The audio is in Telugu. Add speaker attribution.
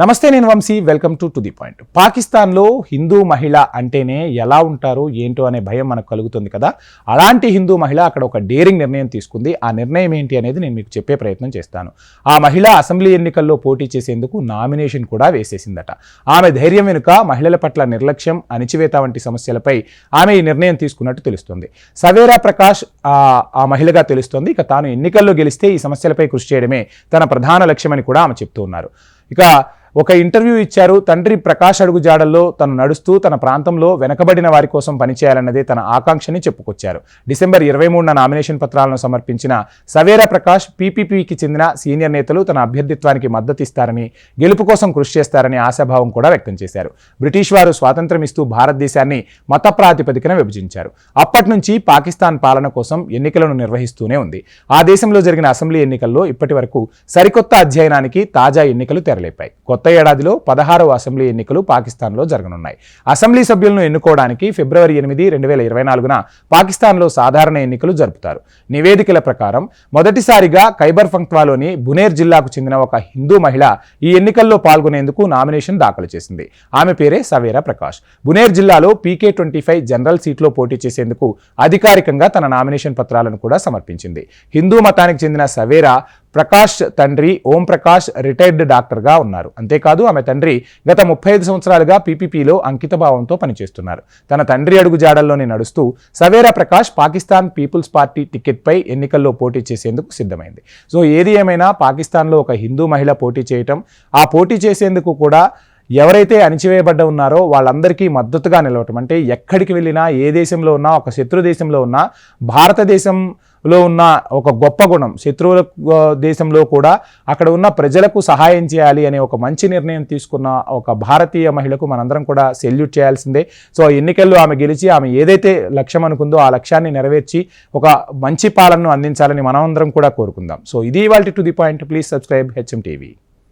Speaker 1: నమస్తే, నేను Vamshi. Welcome to the point. పాకిస్తాన్లో హిందూ మహిళ అంటేనే ఎలా ఉంటారు ఏంటో అనే భయం మనకు కలుగుతుంది కదా. అలాంటి హిందూ మహిళ అక్కడ ఒక డేరింగ్ నిర్ణయం తీసుకుంది. ఆ నిర్ణయం ఏంటి అనేది నేను మీకు చెప్పే ప్రయత్నం చేస్తాను. ఆ మహిళ అసెంబ్లీ ఎన్నికల్లో పోటీ చేసేందుకు నామినేషన్ కూడా వేసేసిందట. ఆమె ధైర్యం వెనుక మహిళల పట్ల నిర్లక్ష్యం, అణిచివేత వంటి సమస్యలపై ఆమె ఈ నిర్ణయం తీసుకున్నట్టు తెలుస్తుంది. సవేరా ప్రకాష్ ఆ మహిళగా తెలుస్తోంది. ఇక తాను ఎన్నికల్లో గెలిస్తే ఈ సమస్యలపై కృషి చేయడమే తన ప్రధాన లక్ష్యమని కూడా ఆమె చెప్తూ ఉన్నారు. ఇక ఒక ఇంటర్వ్యూ ఇచ్చారు. తండ్రి ప్రకాష్ అడుగు జాడల్లో తను నడుస్తూ తన ప్రాంతంలో వెనకబడిన వారి కోసం పనిచేయాలన్నదే తన ఆకాంక్షని చెప్పుకొచ్చారు. డిసెంబర్ 23న నామినేషన్ పత్రాలను సమర్పించిన సవేరా ప్రకాష్ పీపీపీకి చెందిన సీనియర్ నేతలు తన అభ్యర్థిత్వానికి మద్దతిస్తారని, గెలుపు కోసం కృషి చేస్తారని ఆశాభావం కూడా వ్యక్తం చేశారు. బ్రిటిష్ వారు స్వాతంత్రం ఇస్తూ భారతదేశాన్ని మత ప్రాతిపదికన విభజించారు. అప్పటి నుంచి పాకిస్తాన్ పాలన కోసం ఎన్నికలను నిర్వహిస్తూనే ఉంది. ఆ దేశంలో జరిగిన అసెంబ్లీ ఎన్నికల్లో ఇప్పటి వరకు సరికొత్త అధ్యయనానికి తాజా ఎన్నికలు తెరలేపాయి. కొత్త ఏడాదిలో 16వ అసెంబ్లీ ఎన్నికలు పాకిస్తాన్లో జరగనున్నాయి. అసెంబ్లీ సభ్యులను ఎన్నుకోవడానికి ఫిబ్రవరి 8, 2024న పాకిస్తాన్లో సాధారణ ఎన్నికలు జరుపుతారు. నివేదికల ప్రకారం మొదటిసారిగా ఖైబర్ పఖ్తూన్ఖవాలోని బునేర్ జిల్లాకు చెందిన ఒక హిందూ మహిళ ఈ ఎన్నికల్లో పాల్గొనేందుకు నామినేషన్ దాఖలు చేసింది. ఆమె పేరే సవేరా ప్రకాష్. బునేర్ జిల్లాలో PK-25 జనరల్ సీట్లో పోటీ చేసేందుకు అధికారికంగా తన నామినేషన్ పత్రాలను కూడా సమర్పించింది. హిందూ మతానికి చెందిన సవేరా ప్రకాష్ తండ్రి ఓం ప్రకాష్ రిటైర్డ్ డాక్టర్గా ఉన్నారు. అంతేకాదు ఆమె తండ్రి గత 35 సంవత్సరాలుగా పీపీపీలో అంకితభావంతో పనిచేస్తున్నారు. తన తండ్రి అడుగు జాడల్లోనే నడుస్తూ సవేరా ప్రకాష్ పాకిస్తాన్ పీపుల్స్ పార్టీ టికెట్పై ఎన్నికల్లో పోటీ చేసేందుకు సిద్ధమైంది. సో ఏది ఏమైనా పాకిస్తాన్లో ఒక హిందూ మహిళ పోటీ చేయటం, ఆ పోటీ చేసేందుకు కూడా ఎవరైతే అణిచివేయబడ్డ ఉన్నారో వాళ్ళందరికీ మద్దతుగా నిలవటం, అంటే ఎక్కడికి వెళ్ళినా, ఏ దేశంలో ఉన్నా, ఒక శత్రు దేశంలో ఉన్నా, భారతదేశంలో ఉన్న ఒక గొప్ప గుణం, శత్రువుల దేశంలో కూడా అక్కడ ఉన్న ప్రజలకు సహాయం చేయాలి అనే ఒక మంచి నిర్ణయం తీసుకున్న ఒక భారతీయ మహిళకు మనందరం కూడా సెల్యూట్ చేయాల్సిందే. సో ఎన్నికల్లో ఆమె గెలిచి ఆమె ఏదైతే లక్ష్యం అనుకుందో ఆ లక్ష్యాన్ని నెరవేర్చి ఒక మంచి పాలనను అందించాలని మనమందరం కూడా కోరుకుందాం. సో ఇది ఇవాల్టి to the point. Please subscribe HM TV.